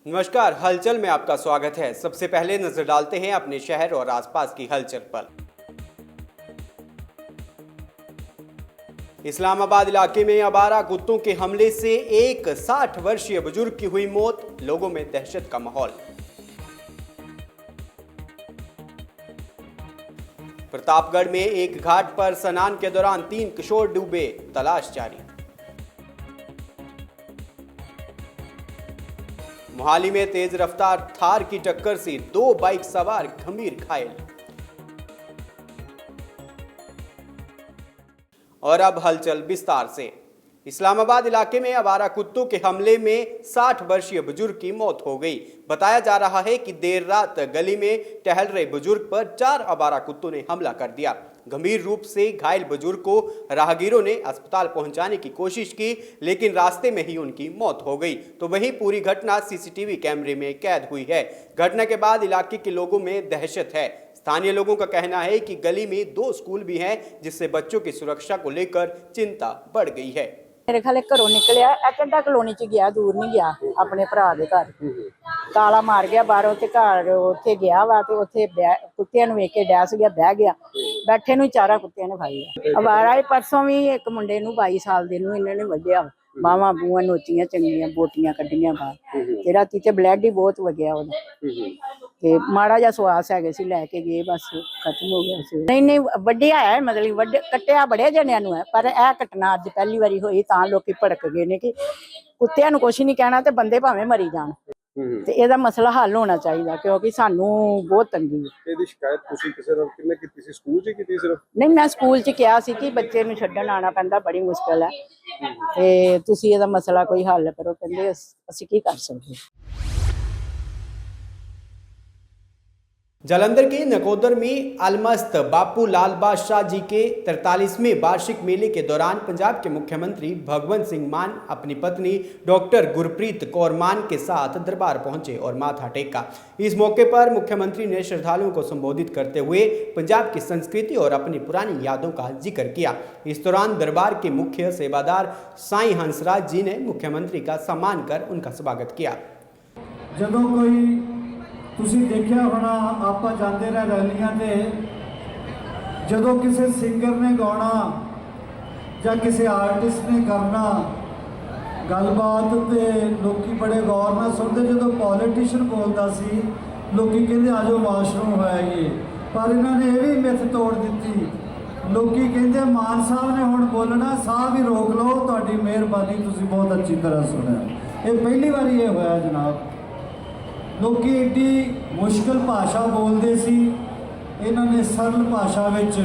नमस्कार, हलचल में आपका स्वागत है। सबसे पहले नजर डालते हैं अपने शहर और आसपास की हलचल पर। इस्लामाबाद इलाके में आवारा कुत्तों के हमले से एक 60 वर्षीय बुजुर्ग की हुई मौत, लोगों में दहशत का माहौल। प्रतापगढ़ में एक घाट पर स्नान के दौरान 3 किशोर डूबे, तलाश जारी। मोहाली में तेज रफ्तार थार की टक्कर से 2 बाइक सवार गंभीर घायल। और अब हलचल विस्तार से। इस्लामाबाद इलाके में आवारा कुत्तों के हमले में 60 वर्षीय बुजुर्ग की मौत हो गई। बताया जा रहा है कि देर रात गली में टहल रहे बुजुर्ग पर 4 आवारा कुत्तों ने हमला कर दिया। गंभीर रूप से घायल बुजुर्ग को राहगीरों ने अस्पताल पहुंचाने की कोशिश की, लेकिन रास्ते में ही उनकी मौत हो गई। तो वहीं पूरी घटना सीसीटीवी कैमरे में कैद हुई है। घटना के बाद इलाके के लोगों में दहशत है। स्थानीय लोगों का कहना है कि गली में 2 स्कूल भी हैं, जिससे बच्चों की सुरक्षा को लेकर चिंता बढ़ गई है। मेरे ख्याल घरों निकलिया घंटा कलोनी च गया, दूर नहीं गया, अपने भरा के घर ताला मार गया बाहरों ते घर उत्थे गया वा ते उत्थे कुत्तियां नूं वेख के डैस गया, बह गया, बैठे नूं 4 कुत्तियां ने खाई। अवारा परसों भी एक मुंडे नूं 22 साल दे नूं इन्हां ने वड्डिया, बावां बूआं नोचियां चंगियां, बोटियां कड्ढियां बाहर ते राती ते ब्लड ही बहुत वगया ओहदा ते माड़ा जिहा सुआस है सी, लैके गए बस खत्म हो गया सी। नहीं वड्डिया है, मतलब वड्डे कट्टिया बड़े जनियां नूं है, पर यह घटना अज पहली बारी होई तां लोकी भड़क गए ने कि कुत्तियां नूं कुछ नहीं कहना ते बंदे भावें मरी जाण ते ਇਹਦਾ ਮਸਲਾ हल होना चाहिए, क्योंकि सानू बहुत तंगी है। ਇਹਦੀ ਸ਼ਿਕਾਇਤ ਤੁਸੀਂ ਕਿਸੇ ਨਾਲ ਕਿੰਨੇ ਕੀਤੀ ਸੀ? ਸਕੂਲ 'ਚ ਕੀਤੀ ਸਿਰਫ? नहीं मैं ਸਕੂਲ 'ਚ ਕਿਹਾ ਸੀ ਕਿ ਬੱਚੇ ਨੂੰ ਛੱਡਣ ਆਣਾ ਪੈਂਦਾ, ਬੜੀ ਮੁਸ਼ਕਲ ਹੈ ਤੇ ਤੁਸੀਂ ਇਹਦਾ ਮਸਲਾ ਕੋਈ ਹੱਲ ਕਰੋ। ਕਹਿੰਦੇ ਅਸੀਂ ਕੀ ਕਰ ਸਕਦੇ। जालंधर के नकोदर में अलमस्त बापू लाल बादशाह जी के 43वें वार्षिक मेले के दौरान पंजाब के मुख्यमंत्री भगवंत सिंह मान अपनी पत्नी डॉक्टर गुरप्रीत कौर मान के साथ दरबार पहुंचे और माथा टेका। इस मौके पर मुख्यमंत्री ने श्रद्धालुओं को संबोधित करते हुए पंजाब की संस्कृति और अपनी पुरानी यादों का जिक्र किया। इस दौरान दरबार के मुख्य सेवादार साईं हंसराज जी ने मुख्यमंत्री का सम्मान कर उनका स्वागत किया। ਜਦੋਂ ਕੋਈ ਤੁਸੀਂ ਦੇਖਿਆ ਹੋਣਾ, ਆਪਾਂ ਜਾਂਦੇ ਰਹੇ ਰੈਲੀਆਂ ਤੇ, ਜਦੋਂ ਕਿਸੇ ਸਿੰਗਰ ਨੇ ਗਾਉਣਾ ਜਾਂ ਕਿਸੇ ਆਰਟਿਸਟ ਨੇ ਕਰਨਾ ਗੱਲਬਾਤ ਤੇ ਲੋਕੀ ਬੜੇ ਗੌਰ ਨਾਲ ਸੁਣਦੇ। ਜਦੋਂ ਪੋਲੀਟੀਸ਼ੀਅਨ ਬੋਲਦਾ ਸੀ ਲੋਕੀ ਕਹਿੰਦੇ ਆਜੋ ਵਾਸ਼ਰੂਮ ਹੋਇਆ ਇਹ, ਪਰ ਇਹਨਾਂ ਨੇ ਇਹ ਵੀ ਮਿੱਥ ਤੋੜ ਦਿੱਤੀ। ਲੋਕੀ ਕਹਿੰਦੇ ਮਾਨ ਸਾਹਿਬ ਨੇ ਹੁਣ ਬੋਲਣਾ, ਸਾਹ ਵੀ ਰੋਕ ਲਓ, ਤੁਹਾਡੀ ਮਿਹਰਬਾਨੀ, ਤੁਸੀਂ ਬਹੁਤ ਅੱਛੀ ਤਰ੍ਹਾਂ ਸੁਣਿਆ। ਇਹ ਪਹਿਲੀ ਵਾਰੀ ਇਹ ਹੋਇਆ ਜਨਾਬ। ਲੋਕੀ ਏਡੀ ਮੁਸ਼ਕਲ ਭਾਸ਼ਾ ਬੋਲਦੇ ਸੀ, ਇਹਨਾਂ ਨੇ ਸਰਲ ਭਾਸ਼ਾ ਵਿੱਚ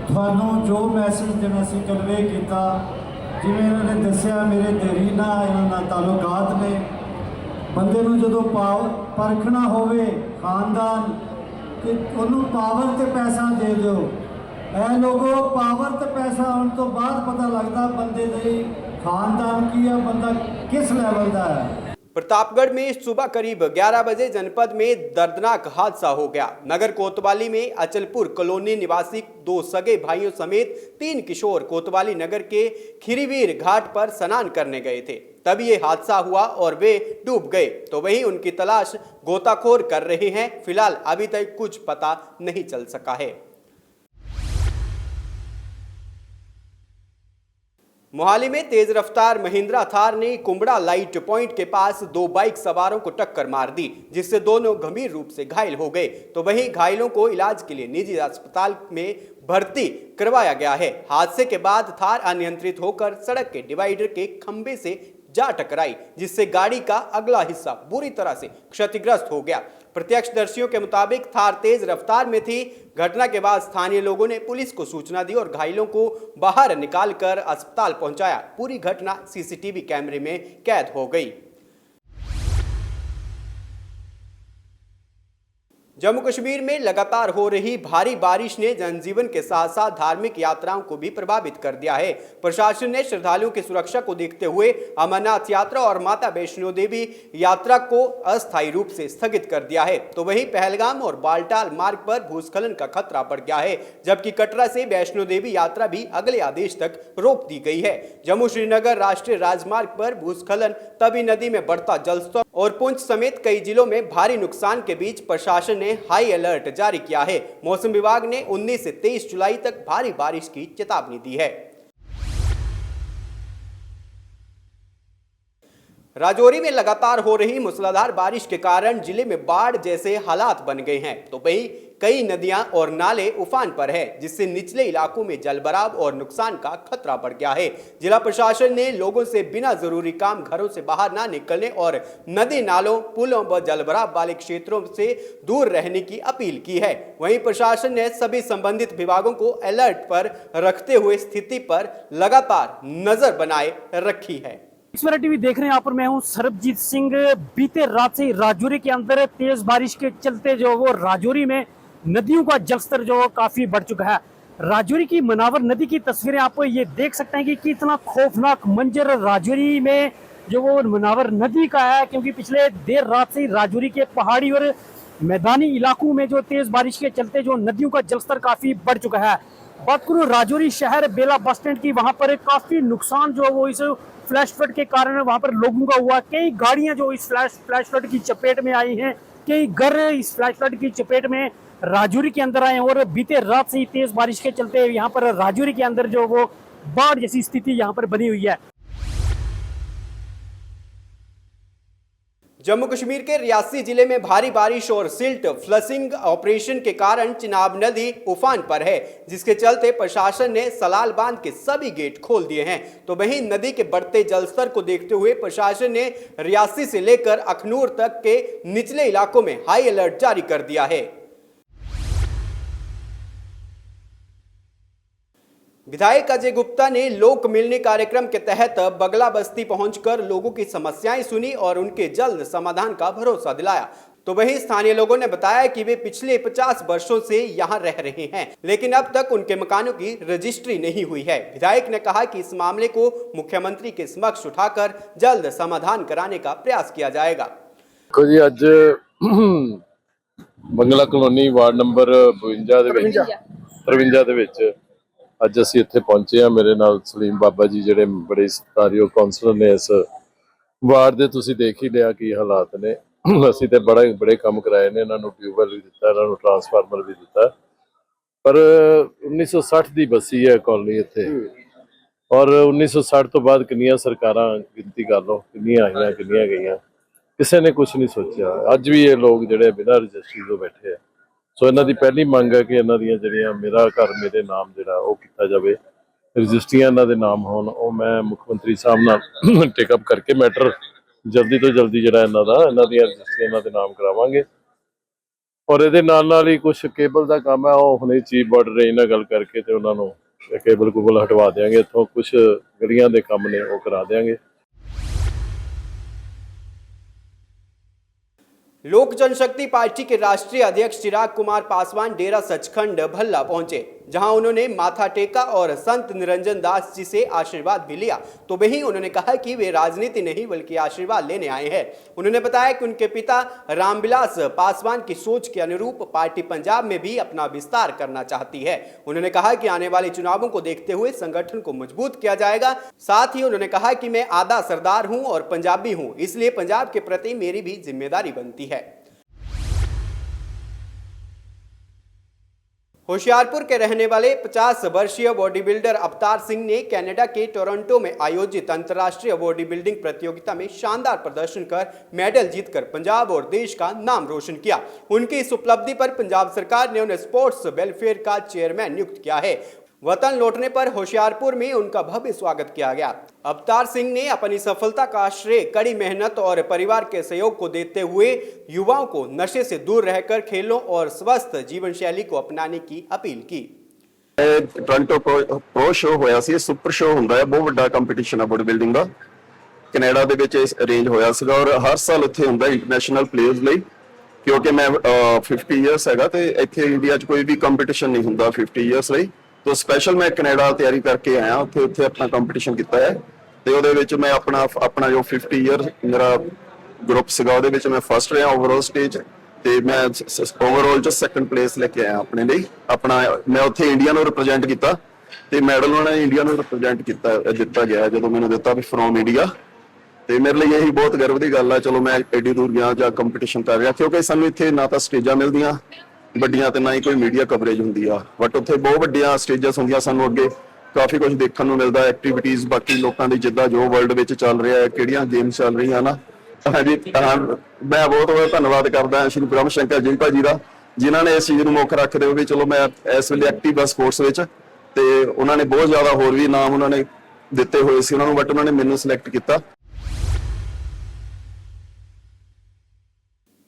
ਤੁਹਾਨੂੰ ਜੋ ਮੈਸੇਜ ਦੇਣਾ ਸੀ ਕਨਵੇ ਕੀਤਾ। ਜਿਵੇਂ ਇਹਨਾਂ ਨੇ ਦੱਸਿਆ, ਮੇਰੇ ਦੇਰੀ ਨਾਲ ਇਹਨਾਂ ਨਾਲ ਤਾਲੁਕਾਤ ਨੇ। ਬੰਦੇ ਨੂੰ ਜਦੋਂ ਪਰਖਣਾ ਹੋਵੇ ਖਾਨਦਾਨ ਤੇ ਉਹਨੂੰ ਪਾਵਰ ਤੇ ਪੈਸਾ ਦੇ ਦਿਓ। ਇਹ ਲੋਗੋ ਪਾਵਰ ਤੇ ਪੈਸਾ ਆਉਣ ਤੋਂ ਬਾਅਦ ਪਤਾ ਲੱਗਦਾ ਬੰਦੇ ਦੇ ਖਾਨਦਾਨ ਕੀ ਆ, ਬੰਦਾ किस लेवल का है। प्रतापगढ़ में सुबह करीब 11 बजे जनपद में दर्दनाक हादसा हो गया। नगर कोतवाली में अचलपुर कॉलोनी निवासी 2 सगे भाइयों समेत 3 किशोर कोतवाली नगर के खिरीवीर घाट पर स्नान करने गए थे, तब ये हादसा हुआ और वे डूब गए। तो वहीं उनकी तलाश गोताखोर कर रहे हैं। फिलहाल अभी तक कुछ पता नहीं चल सका है। मोहाली में तेज रफ्तार महिंद्रा थार ने कुंबड़ा लाइट पॉइंट के पास 2 बाइक सवारों को टक्कर मार दी, जिससे दोनों गंभीर रूप से घायल हो गए। तो वहीं घायलों को इलाज के लिए निजी अस्पताल में भर्ती करवाया गया है। हादसे के बाद थार अनियंत्रित होकर सड़क के डिवाइडर के खंभे से जा टकराई, जिससे गाड़ी का अगला हिस्सा बुरी तरह से क्षतिग्रस्त हो गया। प्रत्यक्षदर्शियों के मुताबिक थार तेज रफ्तार में थी। घटना के बाद स्थानीय लोगों ने पुलिस को सूचना दी और घायलों को बाहर निकालकर अस्पताल पहुंचाया। पूरी घटना सीसीटीवी कैमरे में कैद हो गई। जम्मू कश्मीर में लगातार हो रही भारी बारिश ने जनजीवन के साथ साथ धार्मिक यात्राओं को भी प्रभावित कर दिया है। प्रशासन ने श्रद्धालुओं की सुरक्षा को देखते हुए अमरनाथ यात्रा और माता वैष्णो देवी यात्रा को अस्थायी रूप से स्थगित कर दिया है। तो वहीं पहलगाम और बालटाल मार्ग पर भूस्खलन का खतरा बढ़ गया है, जबकि कटरा से वैष्णो देवी यात्रा भी अगले आदेश तक रोक दी गई है। जम्मू श्रीनगर राष्ट्रीय राजमार्ग पर भूस्खलन, तवी नदी में बढ़ता जलस्तर और पुंछ समेत कई जिलों में भारी नुकसान के बीच प्रशासन ने हाई अलर्ट जारी किया है। मौसम विभाग ने 19 से 23 जुलाई तक भारी बारिश की चेतावनी दी है। राजौरी में लगातार हो रही मूसलाधार बारिश के कारण जिले में बाढ़ जैसे हालात बन गए हैं। तो वहीं कई नदियां और नाले उफान पर है, जिससे निचले इलाकों में जलभराव और नुकसान का खतरा बढ़ गया है। जिला प्रशासन ने लोगों से बिना जरूरी काम घरों से बाहर ना निकलने और नदी नालों, पुलों व जलभराव वाले क्षेत्रों से दूर रहने की अपील की है। वहीं प्रशासन ने सभी संबंधित विभागों को अलर्ट पर रखते हुए स्थिति पर लगातार नजर बनाए रखी है। टीवी देख रहे हैं, यहाँ पर मैं हूँ सरबजीत सिंह। बीते रात से राजौरी के अंदर तेज बारिश के चलते जो वो राजौरी में नदियों का जलस्तर जो काफी बढ़ चुका है। राजौरी की मनावर नदी की तस्वीरें आप ये देख सकते हैं कि कितना खौफनाक मंजर राजौरी में जो वो मनावर नदी का है, क्योंकि पिछले देर रात से राजौरी के पहाड़ी और मैदानी इलाकों में जो तेज बारिश के चलते जो नदियों का जलस्तर काफी बढ़ चुका है। बात करूँ राजौरी शहर बेला बस स्टैंड की, वहां पर काफी नुकसान जो वो इस फ्लैश फ्लड के कारण वहां पर लोगों का हुआ। कई गाड़ियां जो इस फ्लैश फ्लड की चपेट में आई हैं, कई घर इस फ्लैश फ्लड की चपेट में राजौरी के अंदर आए हैं। और बीते रात से ही तेज बारिश के चलते यहाँ पर राजौरी के अंदर जो वो बाढ़ जैसी स्थिति यहाँ पर बनी हुई है। जम्मू कश्मीर के रियासी जिले में भारी बारिश और सिल्ट फ्लशिंग ऑपरेशन के कारण चिनाब नदी उफान पर है, जिसके चलते प्रशासन ने सलाल बांध के सभी गेट खोल दिए हैं। तो वहीं नदी के बढ़ते जलस्तर को देखते हुए प्रशासन ने रियासी से लेकर अखनूर तक के निचले इलाकों में हाई अलर्ट जारी कर दिया है। विधायक अजय गुप्ता ने लोक मिलनी कार्यक्रम के तहत बगला बस्ती पहुंचकर लोगों की समस्याएं सुनी और उनके जल्द समाधान का भरोसा दिलाया। तो वहीं स्थानीय लोगों ने बताया कि वे पिछले 50 वर्षों से यहां रह रहे हैं, लेकिन अब तक उनके मकानों की रजिस्ट्री नहीं हुई है। विधायक ने कहा कि इस मामले को मुख्यमंत्री के समक्ष उठाकर जल्द समाधान कराने का प्रयास किया जाएगा। जी अज बंगला कॉलोनी वार्ड नंबर 53 ਦੇ ਵਿੱਚ ਅੱਜ ਅਸੀਂ ਇੱਥੇ ਪਹੁੰਚੇ ਹਾਂ। ਮੇਰੇ ਨਾਲ ਸਲੀਮ ਬਾਬਾ ਜੀ ਜਿਹੜੇ ਬੜੇ ਸਤਿਕਾਰਯੋਗ ਕਾਉਂਸਲਰ ਨੇ ਇਸ ਵਾਰਡ ਦੇ। ਤੁਸੀਂ ਦੇਖ ਹੀ ਲਿਆ ਕੀ ਹਾਲਾਤ ਨੇ। ਅਸੀਂ ਤੇ ਬੜੇ ਕੰਮ ਕਰਾਏ ਨੇ, ਇਹਨਾਂ ਨੂੰ ਟਿਊਬਵੈਲ ਵੀ ਦਿੱਤਾ, ਇਹਨਾਂ ਨੂੰ ਟਰਾਂਸਫਾਰਮਰ ਵੀ ਦਿੱਤਾ, ਪਰ 1960 ਦੀ ਬਸੀ ਹੈ ਕॉलोनी ਇੱਥੇ। ਔਰ 1960 ਤੋਂ ਬਾਅਦ ਕਿੰਨੀਆਂ ਸਰਕਾਰਾਂ ਗਿਣਤੀ ਕਰ ਲਓ, ਕਿੰਨੀਆਂ ਆਈਆਂ ਕਿੰਨੀਆਂ ਗਈਆਂ, ਕਿਸੇ ਨੇ ਕੁਝ ਨਹੀਂ ਸੋਚਿਆ। ਅੱਜ ਵੀ ਇਹ ਲੋਕ ਜਿਹੜੇ ਬਿਨਾਂ ਰਜਿਸਟਰੀ ਤੋਂ ਬੈਠੇ ਆ। ਸੋ ਇਹਨਾਂ ਦੀ ਪਹਿਲੀ ਮੰਗ ਹੈ ਕਿ ਇਹਨਾਂ ਦੀਆਂ ਜਿਹੜੀਆਂ ਮੇਰਾ ਘਰ ਮੇਰੇ ਨਾਮ ਜਿਹੜਾ ਉਹ ਕੀਤਾ ਜਾਵੇ, ਰਜਿਸਟਰੀਆਂ ਇਹਨਾਂ ਦੇ ਨਾਮ ਹੋਣ। ਉਹ ਮੈਂ ਮੁੱਖ ਮੰਤਰੀ ਸਾਹਿਬ ਨਾਲ ਟੇਕਅਪ ਕਰਕੇ ਮੈਟਰ ਜਲਦੀ ਤੋਂ ਜਲਦੀ ਜਿਹੜਾ ਇਹਨਾਂ ਦੀਆਂ ਰਜਿਸਟਰੀਆਂ ਇਹਨਾਂ ਦੇ ਨਾਮ ਕਰਾਵਾਂਗੇ। ਔਰ ਇਹਦੇ ਨਾਲ ਹੀ ਕੁਝ ਕੇਬਲ ਦਾ ਕੰਮ ਹੈ, ਉਹ ਹੁਣੇ ਚੀਫ ਬਾਰਡਰ ਰੇਂਜ ਨਾਲ ਗੱਲ ਕਰਕੇ ਤੇ ਉਹਨਾਂ ਨੂੰ ਕੇਬਲ ਕੁਬਲ ਹਟਵਾ ਦੇਵਾਂਗੇ ਇੱਥੋਂ। ਕੁਝ ਗਲੀਆਂ ਦੇ ਕੰਮ ਨੇ ਉਹ ਕਰਾ देंगे। लोक जनशक्ति पार्टी के राष्ट्रीय अध्यक्ष चिराग कुमार पासवान डेरा सचखंड भल्ला पहुंचे, जहां उन्होंने माथा टेका और संत निरंजन दास जी से आशीर्वाद भी लिया। तो वहीं उन्होंने कहा कि वे राजनीति नहीं बल्कि आशीर्वाद लेने आए हैं। उन्होंने बताया कि उनके पिता रामविलास पासवान की सोच के अनुरूप पार्टी पंजाब में भी अपना विस्तार करना चाहती है। उन्होंने कहा कि आने वाले चुनावों को देखते हुए संगठन को मजबूत किया जाएगा। साथ ही उन्होंने कहा कि मैं आधा सरदार हूं और पंजाबी हूं, इसलिए पंजाब के प्रति मेरी भी जिम्मेदारी बनती है। होशियारपुर के रहने वाले 50 वर्षीय बॉडी बिल्डर अवतार सिंह ने कनाडा के टोरंटो में आयोजित अंतर्राष्ट्रीय बॉडी बिल्डिंग प्रतियोगिता में शानदार प्रदर्शन कर मेडल जीतकर पंजाब और देश का नाम रोशन किया। उनकी इस उपलब्धि पर पंजाब सरकार ने उन्हें स्पोर्ट्स वेलफेयर का चेयरमैन नियुक्त किया है। वतन लौटने पर होशियारपुर में उनका भव्य स्वागत किया गया। अवतार सिंह ने अपनी सफलता का श्रेय कड़ी मेहनत और परिवार के सहयोग को देते हुए युवाओं को नशे से दूर रहकर खेलों और स्वस्थ जीवन शैली को अपनाने की अपील की। टोरंटो प्रो शो होया सी, सुपर शो हुंदा है, बहुत बड़ा कंपीटिशन है बॉडी बिल्डिंग ਦਾ। ਕੈਨੇਡਾ ਦੇ ਵਿੱਚ ਅਰੇਂਜ ਹੋਇਆ ਸੀਗਾ ਔਰ ਹਰ ਸਾਲ ਉੱਥੇ ਹੁੰਦਾ ਇੰਟਰਨੈਸ਼ਨਲ ਪਲੇਅਰਸ ਲਈ ਕਿਉਂਕਿ ਮੈਂ 50 ਇਅਰਸ ਹੈਗਾ ਤੇ ਇੱਥੇ ਇੰਡੀਆ 'ਚ ਕੋਈ ਵੀ ਕੰਪੀਟੀਸ਼ਨ ਨਹੀਂ ਹੁੰਦਾ 50 ਇਅਰਸ ਲਈ। ਤੋਂ ਸਪੈਸ਼ਲ ਮੈਂ ਕੈਨੇਡਾ ਤਿਆਰੀ ਕਰਕੇ ਆਇਆ, ਉੱਥੇ ਆਪਣਾ ਕੰਪੀਟੀਸ਼ਨ ਕੀਤਾ ਹੈ ਤੇ ਉਹਦੇ ਵਿੱਚ ਮੈਂ ਆਪਣਾ ਜੋ 50 ਇਅਰ ਮੇਰਾ ਗਰੁੱਪ ਸੀਗਾ ਉਹਦੇ ਵਿੱਚ ਮੈਂ ਫਸਟ ਰਿਹਾ ਓਵਰਆਲ ਸਟੇਜ ਤੇ ਮੈਂ ਓਵਰਆਲ 'ਚ ਸੈਕੰਡ ਪਲੇਸ ਲੈ ਕੇ ਆਇਆ ਆਪਣੇ ਲਈ। ਮੈਂ ਉੱਥੇ ਇੰਡੀਆ ਨੂੰ ਰਿਪਰੈਜ਼ੈਂਟ ਕੀਤਾ ਤੇ ਮੈਡਲ ਉਹਨਾਂ ਨੇ ਇੰਡੀਆ ਨੂੰ ਰਿਪਰੈਜ਼ੈਂਟ ਦਿੱਤਾ ਗਿਆ ਜਦੋਂ ਮੈਨੂੰ ਦਿੱਤਾ ਵੀ ਫਰੋਮ ਇੰਡੀਆ। ਤੇ ਮੇਰੇ ਲਈ ਇਹੀ ਬਹੁਤ ਗਰਵ ਦੀ ਗੱਲ ਆ, ਚਲੋ ਮੈਂ ਐਡੀ ਦੂਰ ਗਿਆ ਜਾਂ ਕੰਪੀਟੀਸ਼ਨ ਕਰ ਰਿਹਾ, ਕਿਉਂਕਿ ਸਾਨੂੰ ਇੱਥੇ ਨਾ ਤਾਂ ਸਟੇਜਾਂ ਮਿਲਦੀਆਂ ਵੱਡੀਆਂ ਤੇ ਨਾ ਹੀ ਕੋਈ ਮੀਡੀਆ ਕਵਰੇਜ ਹੁੰਦੀ ਆ। ਬਟ ਉੱਥੇ ਬਹੁਤ ਵੱਡੀਆਂ ਸਟੇਜਾਂ ਹੁੰਦੀਆਂ, ਸਾਨੂੰ ਅੱਗੇ ਕਾਫੀ ਕੁਝ ਦੇਖਣ ਨੂੰ ਮਿਲਦਾ, ਐਕਟੀਵਿਟੀਜ਼ ਬਾਕੀ ਲੋਕਾਂ ਦੀ ਜਿੱਦਾਂ ਜੋ ਵਰਲਡ ਵਿੱਚ ਚੱਲ ਰਿਹਾ ਹੈ, ਕਿਹੜੀਆਂ ਗੇਮਸ ਚੱਲ ਰਹੀਆਂ ਨਾ। ਹਾਂਜੀ, ਮੈਂ ਬਹੁਤ ਬਹੁਤ ਧੰਨਵਾਦ ਕਰਦਾ ਸ਼੍ਰੀ ਬ੍ਰਹਮ ਸ਼ੰਕਰ ਜੀ ਭਾਜੀ ਦਾ, ਜਿਨ੍ਹਾਂ ਨੇ ਇਸ ਚੀਜ਼ ਨੂੰ ਮੁੱਖ ਰੱਖਦੇ ਹੋਏ ਚਲੋ ਮੈਂ ਇਸ ਵੇਲੇ ਐਕਟਿਵ ਆ ਸਪੋਰਟਸ ਵਿੱਚ। ਤੇ ਉਹਨਾਂ ਨੇ ਬਹੁਤ ਜ਼ਿਆਦਾ ਹੋਰ ਵੀ ਨਾਮ ਉਹਨਾਂ ਨੇ ਦਿੱਤੇ ਹੋਏ ਸੀ ਉਹਨਾਂ ਨੂੰ, ਬਟ ਉਹਨਾਂ ਨੇ ਮੈਨੂੰ ਸਿਲੈਕਟ ਕੀਤਾ।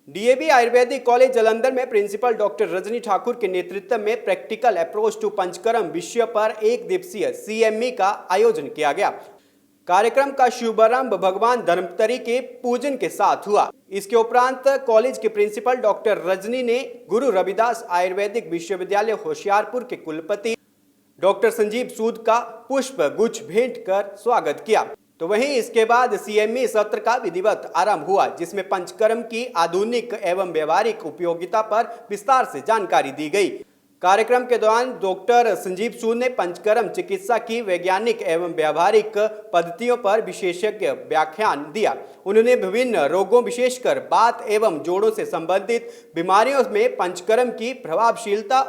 डीएवी आयुर्वेदिक कॉलेज जालंधर में प्रिंसिपल डॉक्टर रजनी ठाकुर के नेतृत्व में प्रैक्टिकल अप्रोच टू पंचकर्म विषय पर एक दिवसीय सीएमई का आयोजन किया गया। कार्यक्रम का शुभारंभ भगवान धर्मतरी के पूजन के साथ हुआ। इसके उपरांत कॉलेज के प्रिंसिपल डॉक्टर रजनी ने गुरु रविदास आयुर्वेदिक विश्वविद्यालय होशियारपुर के कुलपति डॉक्टर संजीव सूद का पुष्प गुच्छ भेंट कर स्वागत किया। तो वहीं इसके बाद सीएमई सत्र का विधिवत आरंभ हुआ, जिसमें पंचकर्म की आधुनिक एवं व्यवहारिक उपयोगिता पर विस्तार से जानकारी दी गई। कार्यक्रम के दौरान डॉक्टर संजीव सूद ने पंचकर्म चिकित्सा की वैज्ञानिक एवं व्यवहारिक पद्धतियों पर विशेषज्ञ व्याख्यान दिया। उन्होंने विभिन्न रोगों विशेषकर बात एवं जोड़ों से संबंधित बीमारियों में पंचकर्म की प्रभावशीलता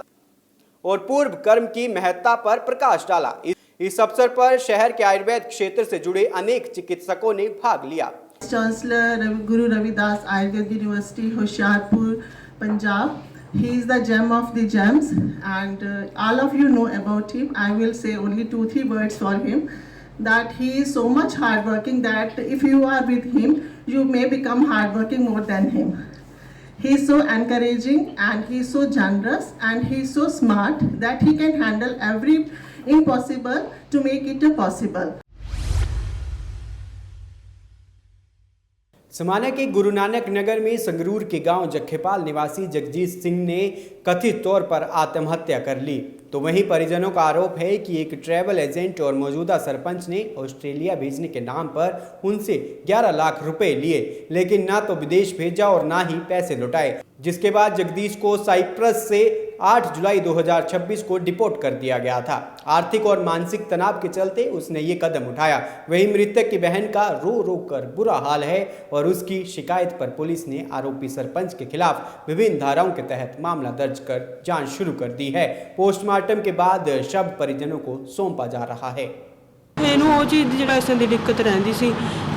और पूर्व कर्म की महत्ता पर प्रकाश डाला। इस अवसर पर शहर के आयुर्वेद क्षेत्र से जुड़े अनेक चिकित्सकों ने भाग लिया। Chancellor Guru Ravidas Ayurveda university Hoshiarpur Punjab, he is the gem of the gems and all of you know about him. I will say only 2-3 words for him, that he is so much hardworking that if you are with him you may become hardworking more than him. He is so encouraging and he is so generous and he is so smart that he can handle every impossible to make it a possible. समाना के गुरु नानक नगर में संगरूर के गांव जखेपाल निवासी जगजीत सिंह ने कथित तौर पर आत्महत्या कर ली। तो वहीं परिजनों का आरोप है कि एक ट्रैवल एजेंट और मौजूदा सरपंच ने ऑस्ट्रेलिया भेजने के नाम पर उनसे 11 लाख रुपए लिए, लेकिन ना तो विदेश भेजा और ना ही पैसे लौटाए, जिसके बाद जगदीश को साइप्रस से 8 जुलाई 2026 को डिपोर्ट कर दिया गया था। आर्थिक और मानसिक तनाव के चलते उसने ये कदम उठाया। वहीं मृतक की बहन का रो रो कर बुरा हाल है और उसकी शिकायत पर पुलिस ने आरोपी सरपंच के खिलाफ विभिन्न धाराओं के तहत मामला दर्ज कर जांच शुरू कर दी है। पोस्टमार्टम के बाद शव परिजनों को सौंपा जा रहा है। ਇਹਨੂੰ ਉਹ ਚੀਜ਼ ਦੀ ਜਿਹੜਾ ਇਸੇ ਦੀ ਦਿੱਕਤ ਰਹਿੰਦੀ ਸੀ,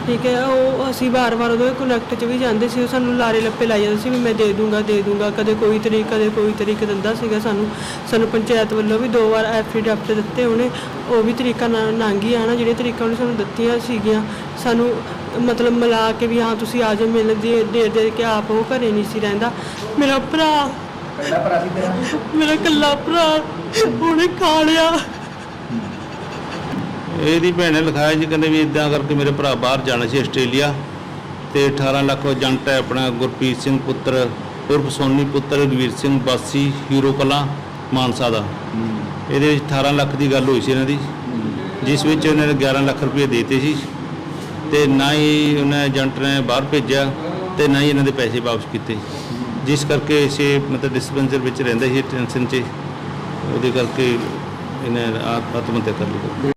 ਠੀਕ ਹੈ। ਉਹ ਅਸੀਂ ਵਾਰ-ਵਾਰ ਉਹਦੇ ਕਨੈਕਟ 'ਚ ਵੀ ਜਾਂਦੇ ਸੀ, ਉਹ ਸਾਨੂੰ ਲਾਰੇ ਲੱਪੇ ਲਾਈ ਜਾਂਦੇ ਸੀ ਵੀ ਮੈਂ ਦੇ ਦੂੰਗਾ ਕਦੇ ਕੋਈ ਤਰੀਕ ਦਿੰਦਾ ਸੀਗਾ ਸਾਨੂੰ ਪੰਚਾਇਤ ਵੱਲੋਂ ਵੀ 2 ਵਾਰ ਐਫੀਡੈਵਿਟ ਦਿੱਤੇ ਉਹਨੇ, ਉਹ ਵੀ ਤਰੀਕਾ ਲੰਘ ਹੀ ਆਣਾ। ਜਿਹੜੀਆਂ ਤਰੀਕਾਂ ਉਹਨੇ ਸਾਨੂੰ ਦਿੱਤੀਆਂ ਸੀਗੀਆਂ, ਸਾਨੂੰ ਮਤਲਬ ਮਿਲਾ ਕੇ ਵੀ ਹਾਂ ਤੁਸੀਂ ਆ ਜਾਓ ਮਿਲਣ ਦੀ ਦੇ ਕੇ ਆਪ ਉਹ ਘਰੇ ਨਹੀਂ ਸੀ ਰਹਿੰਦਾ। ਮੇਰਾ ਇਕੱਲਾ ਭਰਾ ਉਹਨੇ ਖਾ ਲਿਆ। ਇਹਦੀ ਭੈਣ ਨੇ ਲਿਖਾਇਆ ਜੀ, ਕਹਿੰਦੇ ਵੀ ਇਦਾਂ ਕਰਕੇ ਮੇਰੇ ਭਰਾ ਬਾਹਰ ਜਾਣਾ ਸੀ ਆਸਟ੍ਰੇਲੀਆ, ਤੇ 18 ਲੱਖ ਏਜੰਟ ਹੈ ਆਪਣਾ ਗੁਰਪ੍ਰੀਤ ਸਿੰਘ ਪੁੱਤਰ ਉਰਫ ਸੋਨੀ ਪੁੱਤਰ ਰਘਵੀਰ ਸਿੰਘ ਵਾਸੀ ਹੀਰੋ ਕਲਾਂ ਮਾਨਸਾ ਦਾ। ਇਹਦੇ ਵਿੱਚ 18 ਲੱਖ ਦੀ ਗੱਲ ਹੋਈ ਸੀ ਇਹਨਾਂ ਦੀ, ਜਿਸ ਵਿੱਚ ਉਹਨਾਂ ਨੇ 11 ਲੱਖ ਰੁਪਏ ਦੇ ਦਿੱਤੇ ਸੀ, ਤੇ ਨਾ ਹੀ ਉਹਨਾਂ ਏਜੰਟ ਨੇ ਬਾਹਰ ਭੇਜਿਆ ਤੇ ਨਾ ਹੀ ਇਹਨਾਂ ਦੇ ਪੈਸੇ ਵਾਪਸ ਕੀਤੇ, ਜਿਸ ਕਰਕੇ ਇਸੇ ਮਤਲਬ ਡਿਸਪੈਂਸਰ ਵਿੱਚ ਰਹਿੰਦੇ ਸੀ ਟੈਂਸ਼ਨ 'ਚ, ਉਹਦੇ ਕਰਕੇ ਇਹਨੇ ਆਤਮ ਹੱਤਿਆ ਕਰ ਲਈ।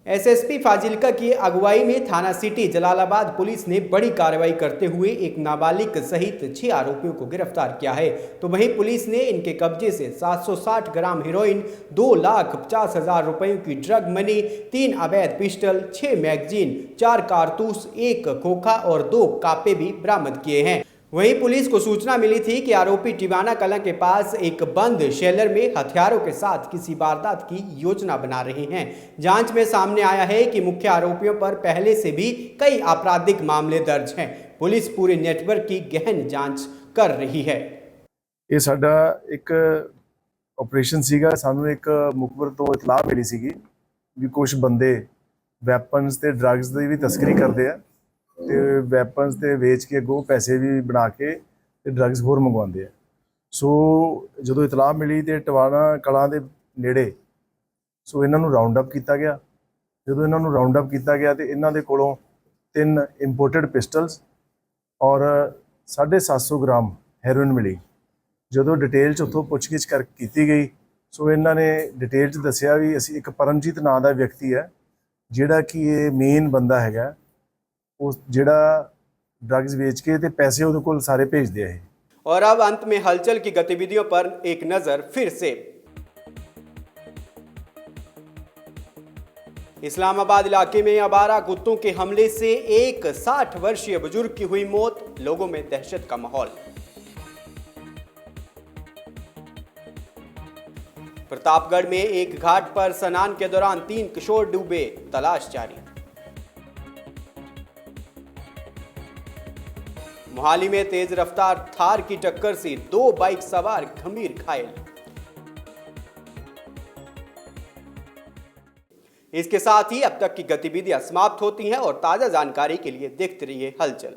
एसएसपी फाजिल्का की अगुवाई में थाना सिटी जलालाबाद पुलिस ने बड़ी कार्रवाई करते हुए एक नाबालिग सहित 6 आरोपियों को गिरफ्तार किया है। तो वहीं पुलिस ने इनके कब्जे से 760 ग्राम हेरोइन, 2,50,000 रुपयों की ड्रग मनी, 3 अवैध पिस्टल, 6 मैगजीन, 4 कारतूस, 1 खोखा और 2 कापे भी बरामद किए हैं। वहीं पुलिस को सूचना मिली थी कि आरोपी टिवाना कलां के पास एक बंद शेलर में हथियारों के साथ किसी वारदात की योजना बना रहे हैं। जांच में सामने आया है कि मुख्य आरोपियों पर पहले से भी कई आपराधिक मामले दर्ज हैं। पुलिस पूरे नेटवर्क की गहन जांच कर रही है। ये साडा एक ऑपरेशन सीगा, सानू एक मुखबिर तो इतलाह मिली सीगी भी कुछ बंदे वैपन्स ते ड्रग्स की भी तस्करी करते हैं, ਤੇ ਵੈਪਨਸ ਤੇ ਵੇਚ ਕੇ ਅੱਗੋਂ ਪੈਸੇ ਵੀ ਬਣਾ ਕੇ ਤੇ ਡਰੱਗਸ ਹੋਰ ਮੰਗਵਾਉਂਦੇ ਆ। ਸੋ ਜਦੋਂ ਇਤਲਾਹ ਮਿਲੀ ਤੇ ਟਵਾਣਾ ਕਲਾਂ ਦੇ ਨੇੜੇ ਸੋ ਇਹਨਾਂ ਨੂੰ ਰਾਉਂਡ ਅਪ ਕੀਤਾ ਗਿਆ। ਜਦੋਂ ਇਹਨਾਂ ਨੂੰ ਰਾਉਂਡ ਅਪ ਕੀਤਾ ਗਿਆ ਤੇ ਇਹਨਾਂ ਦੇ ਕੋਲੋਂ 3 ਇੰਪੋਰਟਡ ਪਿਸਟਲਸ ਔਰ 750 ਗ੍ਰਾਮ ਹੈਰੋਇਨ ਮਿਲੀ। ਜਦੋਂ ਡਿਟੇਲ 'ਚ ਉੱਥੋਂ ਪੁੱਛਗਿੱਛ ਕੀਤੀ ਗਈ ਸੋ ਇਹਨਾਂ ਨੇ ਡਿਟੇਲ 'ਚ ਦੱਸਿਆ ਵੀ ਅਸੀਂ ਇੱਕ ਪਰਮਜੀਤ ਨਾਂ ਦਾ ਵਿਅਕਤੀ ਹੈ ਜਿਹੜਾ ਕਿ ਇਹ ਮੇਨ ਬੰਦਾ ਹੈਗਾ, ਉਸ ਜਿਹੜਾ ਡਰੱਗਸ ਵੇਚ के ਤੇ पैसे ਉਹਦੇ ਕੋਲ ਸਾਰੇ ਭੇਜਦੇ ਆ। और अब अंत में हलचल की गतिविधियों पर एक नजर फिर से। इस्लामाबाद इलाके में आवारा कुत्तों के हमले से एक 60 वर्षीय बुजुर्ग की हुई मौत, लोगों में दहशत का माहौल। प्रतापगढ़ में एक घाट पर स्नान के दौरान 3 किशोर डूबे, तलाश जारी। मोहाली में तेज रफ्तार थार की टक्कर से 2 बाइक सवार गंभीर घायल। इसके साथ ही अब तक की गतिविधियां समाप्त होती हैं और ताजा जानकारी के लिए देखते रहिए हलचल।